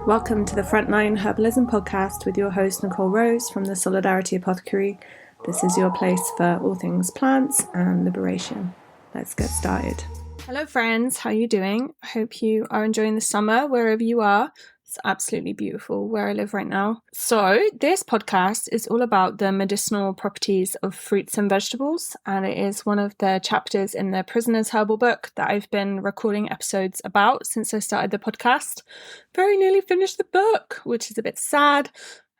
Welcome to the Frontline Herbalism podcast with your host Nicole Rose from the Solidarity Apothecary. This is your place for all things plants and liberation. Let's get started. Hello friends, how are you doing? I hope you are enjoying the summer wherever you are. It's absolutely beautiful where I live right now. So this podcast is all about the medicinal properties of fruits and vegetables, and it is one of the chapters in the Prisoner's Herbal book that I've been recording episodes about since I started the podcast. Very nearly finished the book, which is a bit sad.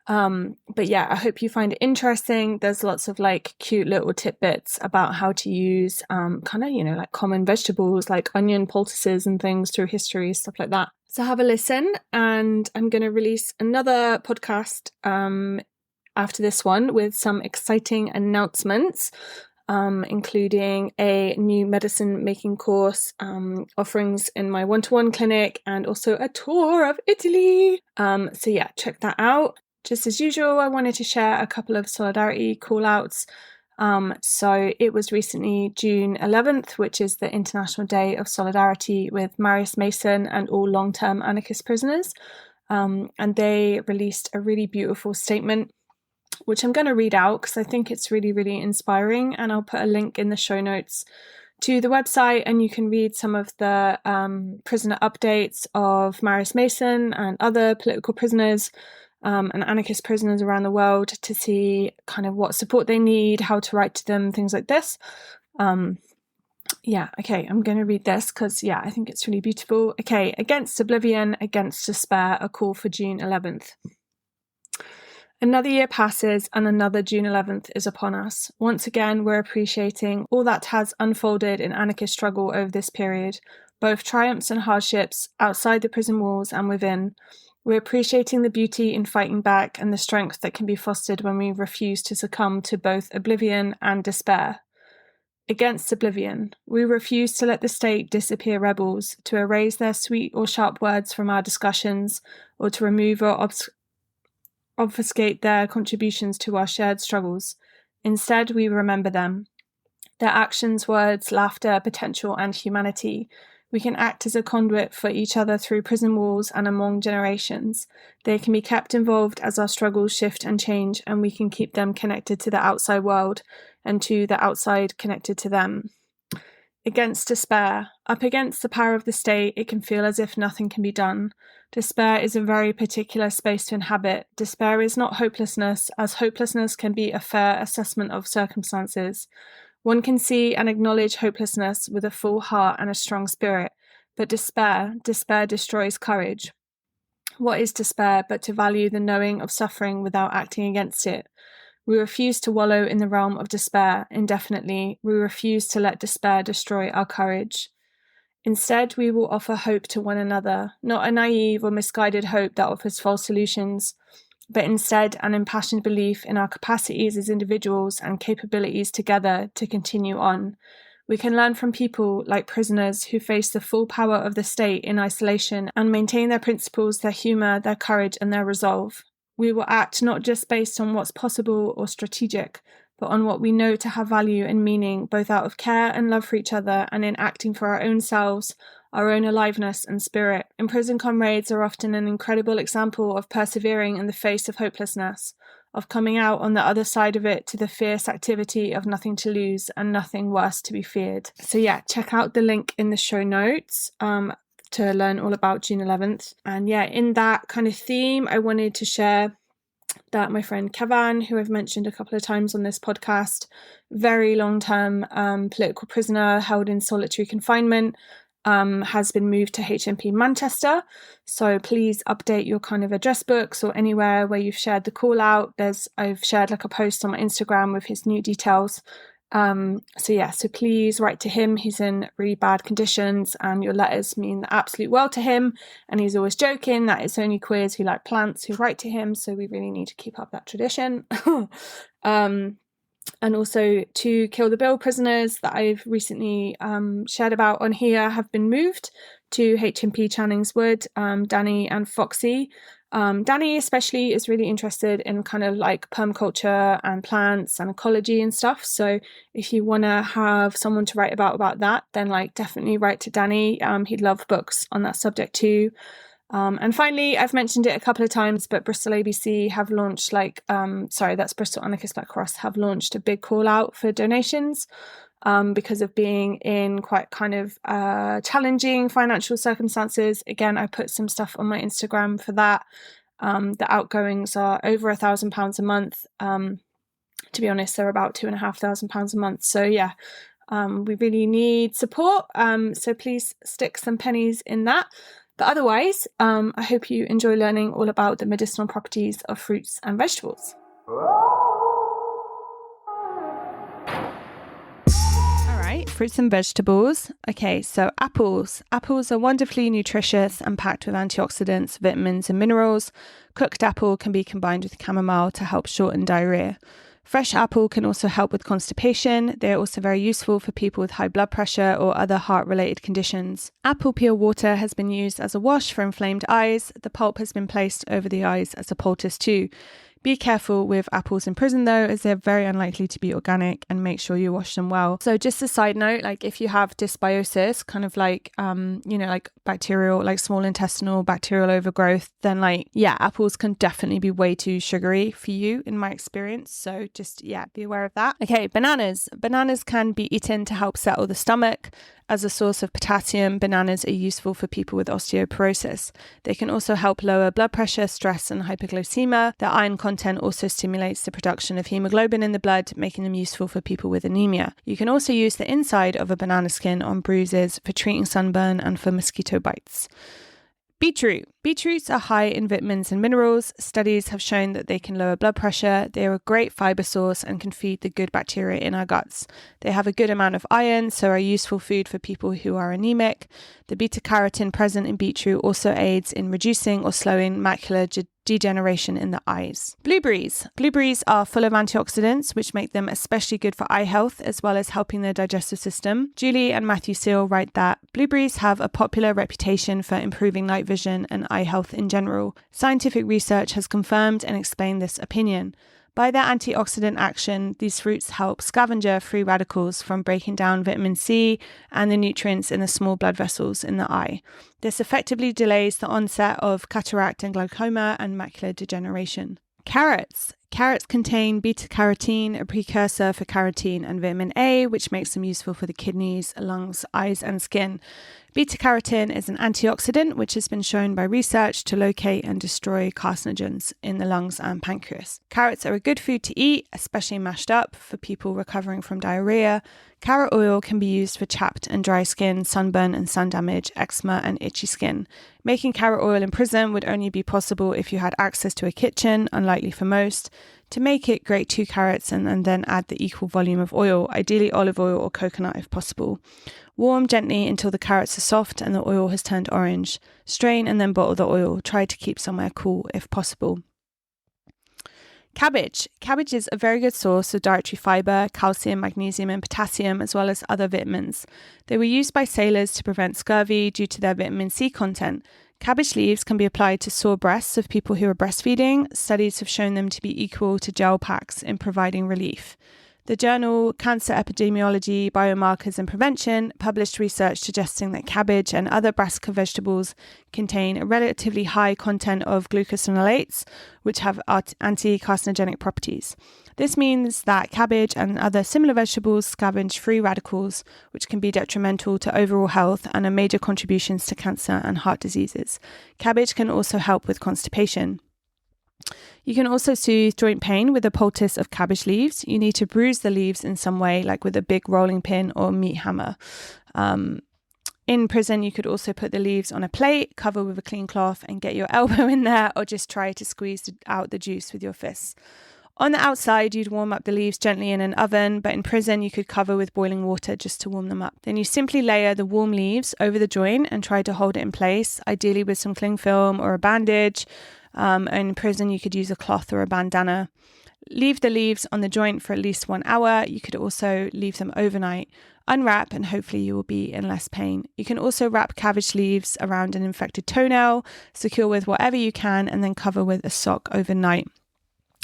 But yeah, I hope you find it interesting. There's lots of like cute little tidbits about how to use like common vegetables like onion poultices and things through history, stuff like that. So have a listen, and I'm going to release another podcast after this one with some exciting announcements, including a new medicine making course, offerings in my one-to-one clinic, and also a tour of Italy. So yeah, check that out. Just as usual, I wanted to share a couple of solidarity call-outs. So it was recently June 11th, which is the International Day of Solidarity with Marius Mason and all long-term anarchist prisoners. And they released a really beautiful statement, which I'm going to read out because I think it's really, really inspiring. And I'll put a link in the show notes to the website, and you can read some of the prisoner updates of Marius Mason and other political prisoners and anarchist prisoners around the world to see kind of what support they need, how to write to them, things like this. I'm going to read this because, I think it's really beautiful. Okay, against oblivion, against despair, a call for June 11th. Another year passes and another June 11th is upon us. Once again, we're appreciating all that has unfolded in anarchist struggle over this period, both triumphs and hardships, outside the prison walls and within. We're appreciating the beauty in fighting back and the strength that can be fostered when we refuse to succumb to both oblivion and despair. Against oblivion, we refuse to let the state disappear rebels, to erase their sweet or sharp words from our discussions, or to remove or obfuscate their contributions to our shared struggles. Instead, we remember them. Their actions, words, laughter, potential, and humanity. We can act as a conduit for each other through prison walls and among generations. They can be kept involved as our struggles shift and change, and we can keep them connected to the outside world and to the outside connected to them. Against despair. Up against the power of the state, it can feel as if nothing can be done. Despair is a very particular space to inhabit. Despair is not hopelessness, as hopelessness can be a fair assessment of circumstances. One can see and acknowledge hopelessness with a full heart and a strong spirit, but despair destroys courage. What is despair but to value the knowing of suffering without acting against it? We refuse to wallow in the realm of despair indefinitely. We refuse to let despair destroy our courage. Instead, we will offer hope to one another, not a naive or misguided hope that offers false solutions, but instead an impassioned belief in our capacities as individuals and capabilities together to continue on. We can learn from people like prisoners who face the full power of the state in isolation and maintain their principles, their humour, their courage and their resolve. We will act not just based on what's possible or strategic, but on what we know to have value and meaning, both out of care and love for each other and in acting for our own selves, our own aliveness and spirit. Imprisoned comrades are often an incredible example of persevering in the face of hopelessness, of coming out on the other side of it to the fierce activity of nothing to lose and nothing worse to be feared. So check out the link in the show notes to learn all about June 11th. And in that kind of theme, I wanted to share that my friend Kevan, who I've mentioned a couple of times on this podcast, very long-term political prisoner held in solitary confinement, has been moved to HMP Manchester. So please update your kind of address books or anywhere where you've shared the call out. I've shared like a post on my Instagram with his new details. So please write to him. He's in really bad conditions and your letters mean the absolute world to him. And he's always joking that it's only queers who like plants who write to him. So we really need to keep up that tradition. And also 2 Kill the Bill prisoners that I've recently shared about on here have been moved to HMP Channings Wood, Danny and Foxy. Danny especially is really interested in kind of like permaculture and plants and ecology and stuff. So if you want to have someone to write about that, then like definitely write to Danny. He'd love books on that subject too. And finally, I've mentioned it a couple of times, but Bristol ABC have launched that's Bristol Anarchist Black Cross have launched a big call out for donations because of being in quite kind of challenging financial circumstances. Again, I put some stuff on my Instagram for that. The outgoings are over £1,000 a month. To be honest, they're about £2,500 a month. So yeah, we really need support. So please stick some pennies in that. But otherwise, I hope you enjoy learning all about the medicinal properties of fruits and vegetables. All right, fruits and vegetables. Okay, so apples. Apples are wonderfully nutritious and packed with antioxidants, vitamins and minerals. Cooked apple can be combined with chamomile to help shorten diarrhea. Fresh apple can also help with constipation. They're also very useful for people with high blood pressure or other heart-related conditions. Apple peel water has been used as a wash for inflamed eyes. The pulp has been placed over the eyes as a poultice too. Be careful with apples in prison though, as they're very unlikely to be organic, and make sure you wash them well. So just a side note, like if you have dysbiosis, kind of like, like bacterial, like small intestinal bacterial overgrowth, then apples can definitely be way too sugary for you in my experience. So just, be aware of that. Okay, bananas. Bananas can be eaten to help settle the stomach. As a source of potassium, bananas are useful for people with osteoporosis. They can also help lower blood pressure, stress, and hypoglycemia. Their iron content also stimulates the production of hemoglobin in the blood, making them useful for people with anemia. You can also use the inside of a banana skin on bruises for treating sunburn and for mosquito bites. Beetroot. Beetroots are high in vitamins and minerals. Studies have shown that they can lower blood pressure. They are a great fiber source and can feed the good bacteria in our guts. They have a good amount of iron, so are useful food for people who are anemic. The beta-carotene present in beetroot also aids in reducing or slowing macular degeneration in the eyes. Blueberries. Blueberries are full of antioxidants, which make them especially good for eye health, as well as helping the digestive system. Julie and Matthew Seal write that blueberries have a popular reputation for improving night vision and eye health in general. Scientific research has confirmed and explained this opinion. By their antioxidant action, these fruits help scavenger free radicals from breaking down vitamin C and the nutrients in the small blood vessels in the eye. This effectively delays the onset of cataract and glaucoma and macular degeneration. Carrots. Carrots contain beta-carotene, a precursor for carotene and vitamin A, which makes them useful for the kidneys, lungs, eyes, and skin. Beta-carotene is an antioxidant which has been shown by research to locate and destroy carcinogens in the lungs and pancreas. Carrots are a good food to eat, especially mashed up for people recovering from diarrhea. Carrot oil can be used for chapped and dry skin, sunburn and sun damage, eczema and itchy skin. Making carrot oil in prison would only be possible if you had access to a kitchen, unlikely for most. To make it, grate 2 carrots and then add the equal volume of oil, ideally olive oil or coconut if possible. Warm gently until the carrots are soft and the oil has turned orange. Strain and then bottle the oil. Try to keep somewhere cool if possible. Cabbage. Cabbage is a very good source of dietary fiber, calcium, magnesium and potassium, as well as other vitamins. They were used by sailors to prevent scurvy due to their vitamin C content. Cabbage leaves can be applied to sore breasts of people who are breastfeeding. Studies have shown them to be equal to gel packs in providing relief. The journal Cancer Epidemiology, Biomarkers and Prevention published research suggesting that cabbage and other brassica vegetables contain a relatively high content of glucosinolates, which have anti-carcinogenic properties. This means that cabbage and other similar vegetables scavenge free radicals, which can be detrimental to overall health and are major contributions to cancer and heart diseases. Cabbage can also help with constipation. You can also soothe joint pain with a poultice of cabbage leaves. You need to bruise the leaves in some way, like with a big rolling pin or meat hammer. In prison, you could also put the leaves on a plate, cover with a clean cloth and get your elbow in there, or just try to squeeze out the juice with your fists. On the outside, you'd warm up the leaves gently in an oven, but in prison, you could cover with boiling water just to warm them up. Then you simply layer the warm leaves over the joint and try to hold it in place, ideally with some cling film or a bandage. In prison, you could use a cloth or a bandana. Leave the leaves on the joint for at least 1 hour. You could also leave them overnight. Unwrap and hopefully you will be in less pain. You can also wrap cabbage leaves around an infected toenail, secure with whatever you can, and then cover with a sock overnight.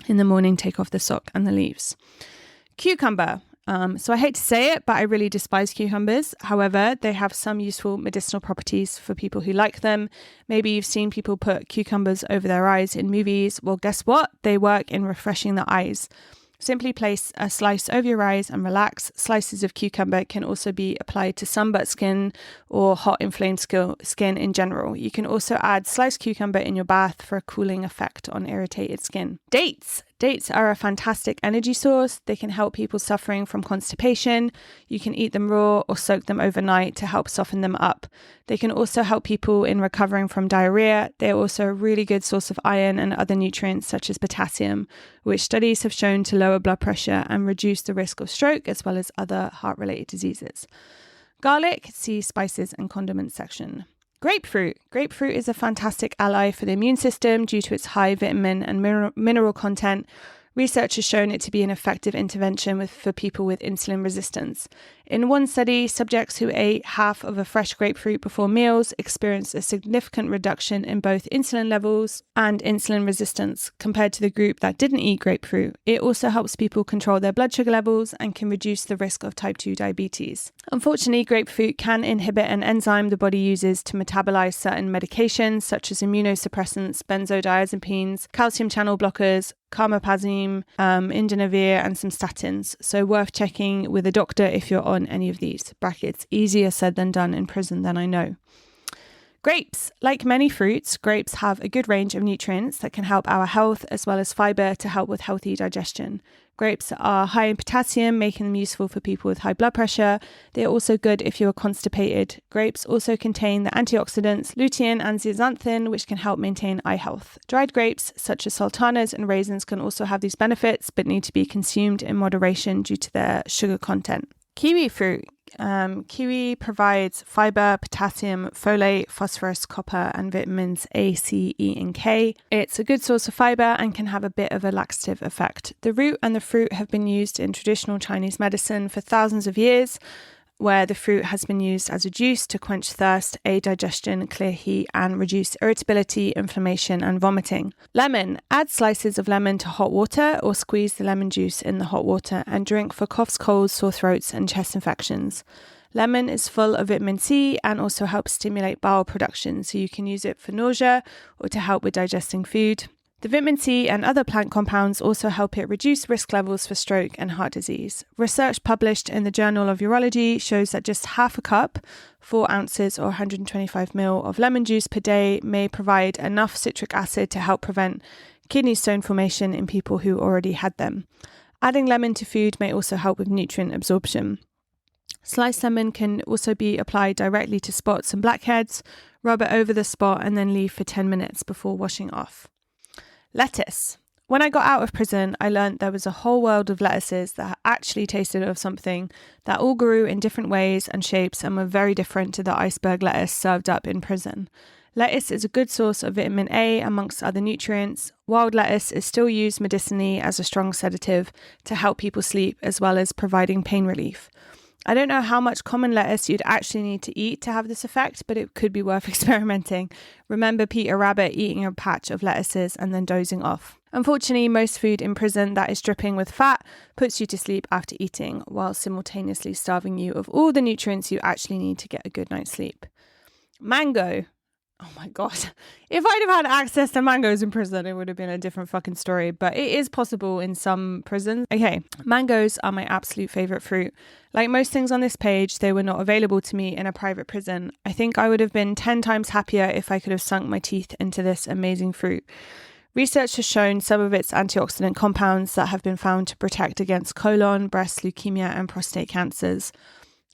In the morning, take off the sock and the leaves. Cucumber. So I hate to say it, but I really despise cucumbers. However, they have some useful medicinal properties for people who like them. Maybe you've seen people put cucumbers over their eyes in movies. Well, guess what? They work in refreshing the eyes. Simply place a slice over your eyes and relax. Slices of cucumber can also be applied to sunburnt skin or hot inflamed skin in general. You can also add sliced cucumber in your bath for a cooling effect on irritated skin. Dates. Dates are a fantastic energy source. They can help people suffering from constipation. You can eat them raw or soak them overnight to help soften them up. They can also help people in recovering from diarrhea. They are also a really good source of iron and other nutrients such as potassium, which studies have shown to lower blood pressure and reduce the risk of stroke as well as other heart-related diseases. Garlic, see spices and condiments section. Grapefruit. Grapefruit is a fantastic ally for the immune system due to its high vitamin and mineral content. Research has shown it to be an effective intervention for people with insulin resistance. In one study, subjects who ate half of a fresh grapefruit before meals experienced a significant reduction in both insulin levels and insulin resistance compared to the group that didn't eat grapefruit. It also helps people control their blood sugar levels and can reduce the risk of type 2 diabetes. Unfortunately, grapefruit can inhibit an enzyme the body uses to metabolize certain medications such as immunosuppressants, benzodiazepines, calcium channel blockers, carbamazepine, indinavir, and some statins. So worth checking with a doctor if you're on any of these. Brackets, easier said than done in prison than I know. Grapes. Like many fruits, grapes have a good range of nutrients that can help our health as well as fiber to help with healthy digestion. Grapes are high in potassium, making them useful for people with high blood pressure. They are also good if you are constipated. Grapes also contain the antioxidants lutein and zeaxanthin, which can help maintain eye health. Dried grapes, such as sultanas and raisins, can also have these benefits, but need to be consumed in moderation due to their sugar content. Kiwi fruit. Kiwi provides fiber, potassium, folate, phosphorus, copper, and vitamins A, C, E, and K. It's a good source of fiber and can have a bit of a laxative effect. The root and the fruit have been used in traditional Chinese medicine for thousands of years, where the fruit has been used as a juice to quench thirst, aid digestion, clear heat, and reduce irritability, inflammation, and vomiting. Lemon. Add slices of lemon to hot water or squeeze the lemon juice in the hot water and drink for coughs, colds, sore throats, and chest infections. Lemon is full of vitamin C and also helps stimulate bowel production, so you can use it for nausea or to help with digesting food. The vitamin C and other plant compounds also help it reduce risk levels for stroke and heart disease. Research published in the Journal of Urology shows that just half a cup, 4 ounces or 125 ml of lemon juice per day may provide enough citric acid to help prevent kidney stone formation in people who already had them. Adding lemon to food may also help with nutrient absorption. Sliced lemon can also be applied directly to spots and blackheads. Rub it over the spot and then leave for 10 minutes before washing off. Lettuce. When I got out of prison, I learned there was a whole world of lettuces that actually tasted of something, that all grew in different ways and shapes and were very different to the iceberg lettuce served up in prison. Lettuce is a good source of vitamin A amongst other nutrients. Wild lettuce is still used medicinally as a strong sedative to help people sleep as well as providing pain relief. I don't know how much common lettuce you'd actually need to eat to have this effect, but it could be worth experimenting. Remember Peter Rabbit eating a patch of lettuces and then dozing off. Unfortunately, most food in prison that is dripping with fat puts you to sleep after eating, while simultaneously starving you of all the nutrients you actually need to get a good night's sleep. Mango. Oh my God. If I'd have had access to mangoes in prison, it would have been a different fucking story, but it is possible in some prisons. Okay, mangoes are my absolute favorite fruit. Like most things on this page, they were not available to me in a private prison. I think I would have been 10 times happier if I could have sunk my teeth into this amazing fruit. Research has shown some of its antioxidant compounds that have been found to protect against colon, breast, leukemia, and prostate cancers.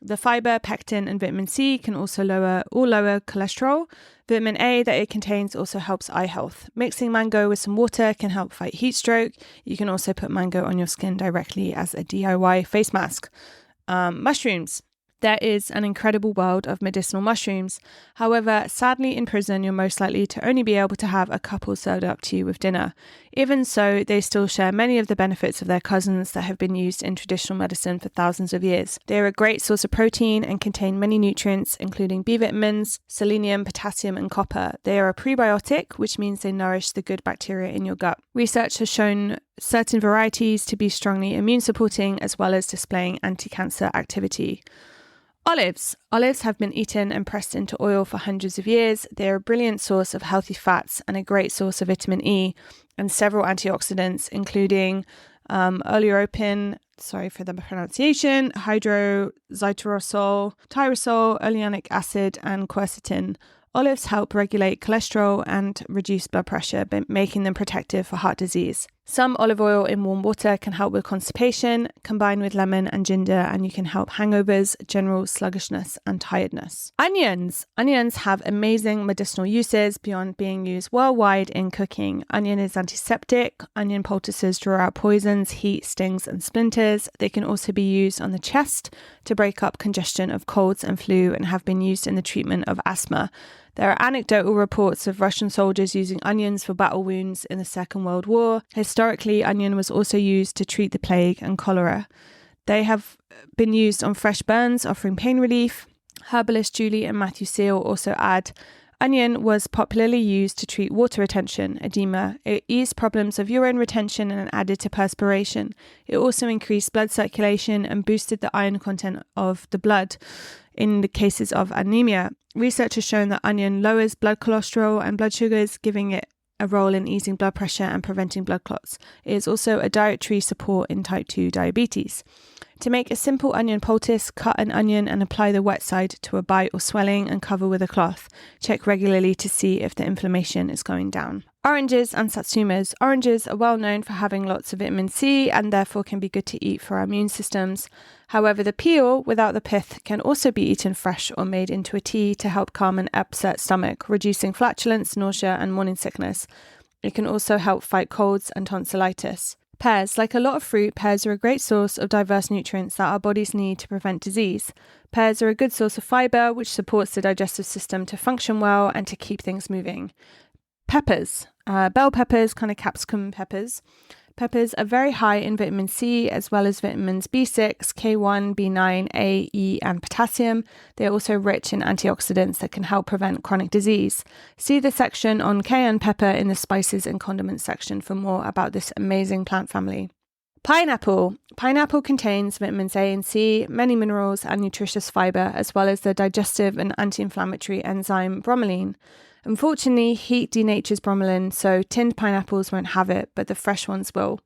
The fiber, pectin, and vitamin C can also lower cholesterol. Vitamin A that it contains also helps eye health. Mixing mango with some water can help fight heat stroke. You can also put mango on your skin directly as a DIY face mask. Mushrooms. There is an incredible world of medicinal mushrooms. However, sadly, in prison, you're most likely to only be able to have a couple served up to you with dinner. Even so, they still share many of the benefits of their cousins that have been used in traditional medicine for thousands of years. They are a great source of protein and contain many nutrients, including B vitamins, selenium, potassium, and copper. They are a prebiotic, which means they nourish the good bacteria in your gut. Research has shown certain varieties to be strongly immune supporting, as well as displaying anti-cancer activity. Olives. Olives have been eaten and pressed into oil for hundreds of years. They are a brilliant source of healthy fats and a great source of vitamin E and several antioxidants, including oleuropein, sorry for the pronunciation, hydroxytyrosol, tyrosol, oleanic acid, and quercetin. Olives help regulate cholesterol and reduce blood pressure, making them protective for heart disease. Some olive oil in warm water can help with constipation, combined with lemon and ginger, and you can help hangovers, general sluggishness, and tiredness. Onions. Onions have amazing medicinal uses beyond being used worldwide in cooking. Onion is antiseptic. Onion poultices draw out poisons, heat, stings, and splinters. They can also be used on the chest to break up congestion of colds and flu and have been used in the treatment of asthma. There are anecdotal reports of Russian soldiers using onions for battle wounds in the Second World War. Historically, onion was also used to treat the plague and cholera. They have been used on fresh burns, offering pain relief. Herbalists Julie and Matthew Seal also add, onion was popularly used to treat water retention, edema. It eased problems of urine retention and added to perspiration. It also increased blood circulation and boosted the iron content of the blood in the cases of anemia. Research has shown that onion lowers blood cholesterol and blood sugars, giving it a role in easing blood pressure and preventing blood clots. It is also a dietary support in type 2 diabetes. To make a simple onion poultice, cut an onion and apply the wet side to a bite or swelling and cover with a cloth. Check regularly to see if the inflammation is going down. Oranges and satsumas. Oranges are well known for having lots of vitamin C and therefore can be good to eat for our immune systems. However, the peel without the pith can also be eaten fresh or made into a tea to help calm an upset stomach, reducing flatulence, nausea, and morning sickness. It can also help fight colds and tonsillitis. Pears. Like a lot of fruit, pears are a great source of diverse nutrients that our bodies need to prevent disease. Pears are a good source of fiber, which supports the digestive system to function well and to keep things moving. Peppers. Bell peppers, kind of capsicum peppers. Peppers are very high in vitamin C, as well as vitamins B6, K1, B9, A, E, and potassium. They are also rich in antioxidants that can help prevent chronic disease. See the section on cayenne pepper in the spices and condiments section for more about this amazing plant family. Pineapple. Pineapple contains vitamins A and C, many minerals, and nutritious fiber, as well as the digestive and anti-inflammatory enzyme bromelain. Unfortunately, heat denatures bromelain, so tinned pineapples won't have it, but the fresh ones will.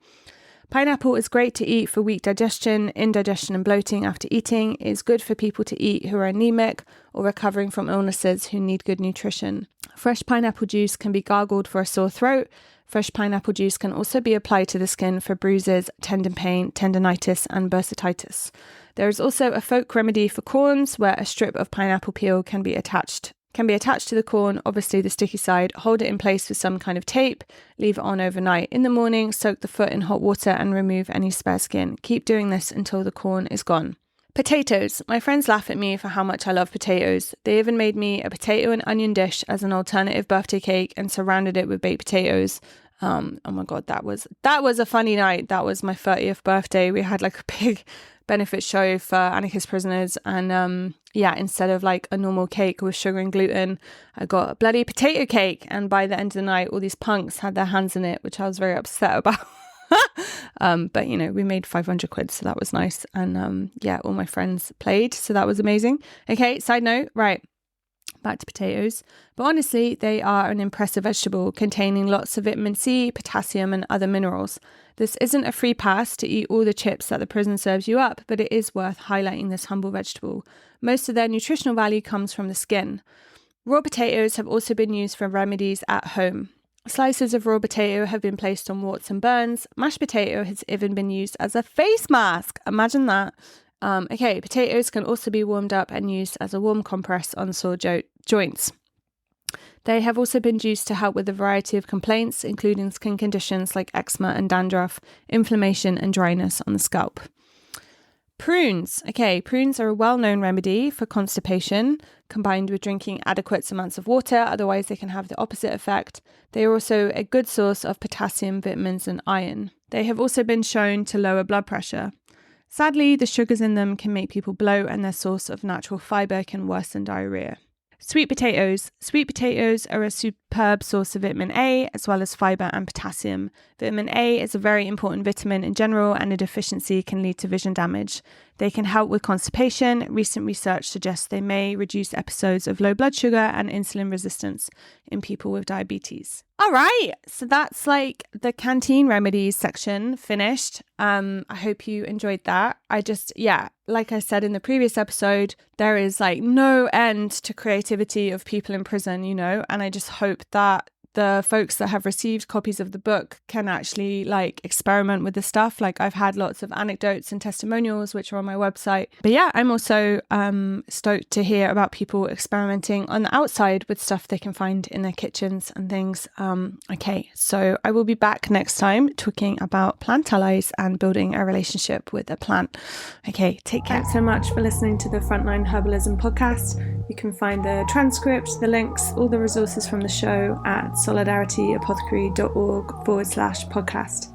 Pineapple is great to eat for weak digestion, indigestion, and bloating after eating. It is good for people to eat who are anemic or recovering from illnesses who need good nutrition. Fresh pineapple juice can be gargled for a sore throat. Fresh pineapple juice can also be applied to the skin for bruises, tendon pain, tendinitis, and bursitis. There is also a folk remedy for corns where a strip of pineapple peel can be attached to the corn, obviously the sticky side, hold it in place with some kind of tape, leave it on overnight. In the morning, soak the foot in hot water and remove any spare skin. Keep doing this until the corn is gone. Potatoes. My friends laugh at me for how much I love potatoes. They even made me a potato and onion dish as an alternative birthday cake and surrounded it with baked potatoes. Oh my God, that was a funny night. That was my 30th birthday. We had like a big benefit show for anarchist prisoners, and instead of like a normal cake with sugar and gluten, I got a bloody potato cake, and by the end of the night all these punks had their hands in it, which I was very upset about. But you know, we made 500 quid, so that was nice, and all my friends played, so that was amazing. Okay, side note, right, back to potatoes. But honestly, they are an impressive vegetable containing lots of vitamin C, potassium, and other minerals. This isn't a free pass to eat all the chips that the prison serves you up, but it is worth highlighting this humble vegetable. Most of their nutritional value comes from the skin. Raw potatoes have also been used for remedies at home. Slices of raw potato have been placed on warts and burns. Mashed potato has even been used as a face mask. Imagine that. Potatoes can also be warmed up and used as a warm compress on sore joints. They have also been used to help with a variety of complaints, including skin conditions like eczema and dandruff, inflammation and dryness on the scalp. Prunes. Okay, prunes are a well-known remedy for constipation, combined with drinking adequate amounts of water. Otherwise, they can have the opposite effect. They are also a good source of potassium, vitamins, and iron. They have also been shown to lower blood pressure. Sadly, the sugars in them can make people bloat, and their source of natural fiber can worsen diarrhea. Sweet potatoes. Sweet potatoes are a superb source of vitamin A, as well as fiber and potassium. Vitamin A is a very important vitamin in general, and a deficiency can lead to vision damage. They can help with constipation. Recent research suggests they may reduce episodes of low blood sugar and insulin resistance in people with diabetes. All right, so that's like the Canteen remedies section finished. I hope you enjoyed that. Like I said in the previous episode, there is like no end to creativity of people in prison, and I just hope that the folks that have received copies of the book can actually like experiment with the stuff. Like I've had lots of anecdotes and testimonials, which are on my website. But yeah, I'm also stoked to hear about people experimenting on the outside with stuff they can find in their kitchens and things. Okay, so I will be back next time talking about plant allies and building a relationship with a plant. Okay, take care. Thanks so much for listening to the Frontline Herbalism podcast. You can find the transcript, the links, all the resources from the show at solidarityApothecary.org/podcast.